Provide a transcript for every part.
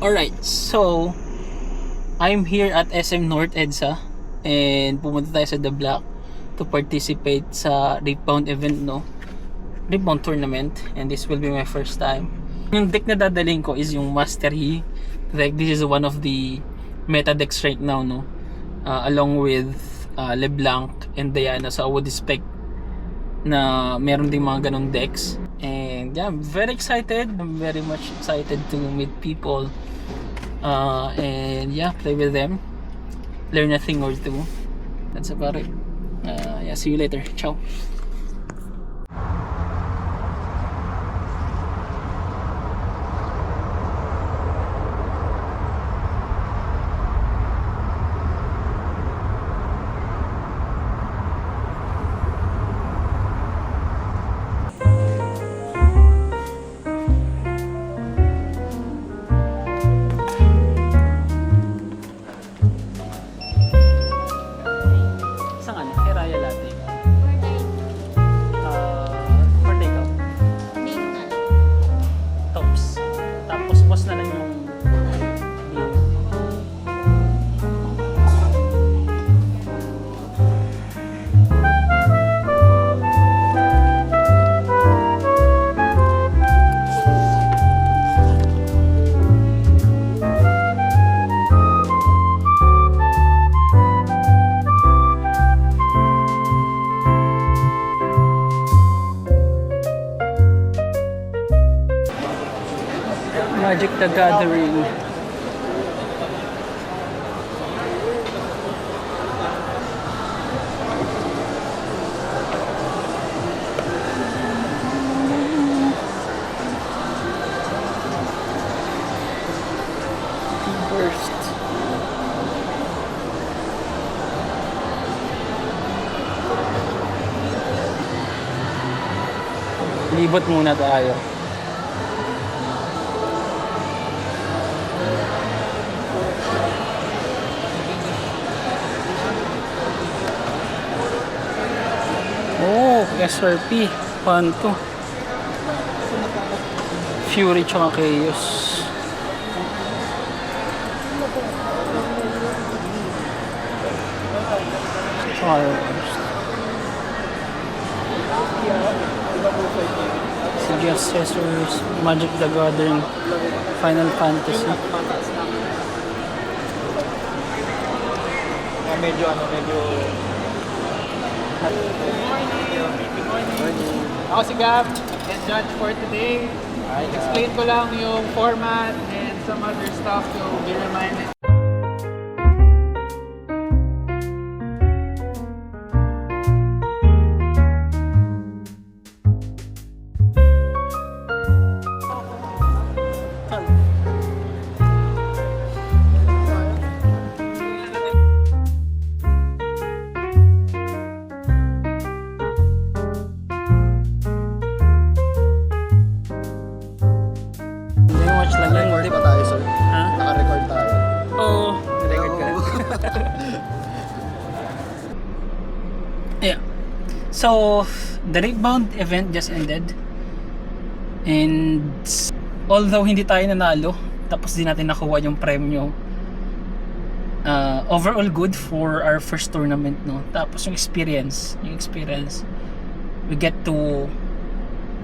Alright, so I'm here at SM North EDSA and pumunta tayo sa The Block to participate sa Rebound event, no? Rebound tournament, and this will be my first time. Yung deck na dadalhin ko is yung Mastery deck. This is one of the meta decks right now, no? Along with LeBlanc and Diana. So I would expect na meron ding mga ganong decks. And yeah, I'm very excited. I'm very much excited to meet people and yeah, play with them, learn a thing or two. That's about it. Yeah, see you later. Ciao. Magic the Gathering. Burst. Libot muna tayo. SRP, Panto, Fury tsaka Chaos. Successors, Magic the Gathering, Final Fantasy. Medyo ako si Gab and Judge for today. Explain ko lang yung format and some other stuff to be reminded. Naka-record pa tayo, sir? Ha? Naka-record tayo. Oo. Naka-record ka. Yeah. So, the Rebound event just ended. And although hindi tayo nanalo, tapos di natin nakuha yung premyo, overall good for our first tournament, no? Tapos yung experience, we get to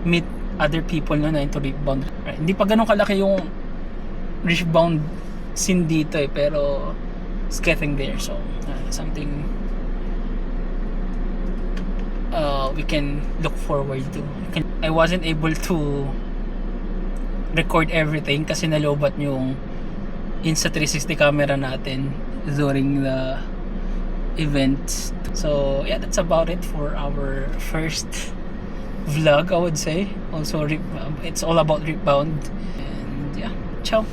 meet other people na into Rebound. Right? Hindi pa ganun kalaki yung Rebound scene dito pero it's getting there, so something we can look forward to. I wasn't able to record everything kasi nalobat yung Insta360 camera natin during the event. So yeah, that's about it for our first vlog, I would say. Also, it's all about Rebound. And yeah, ciao.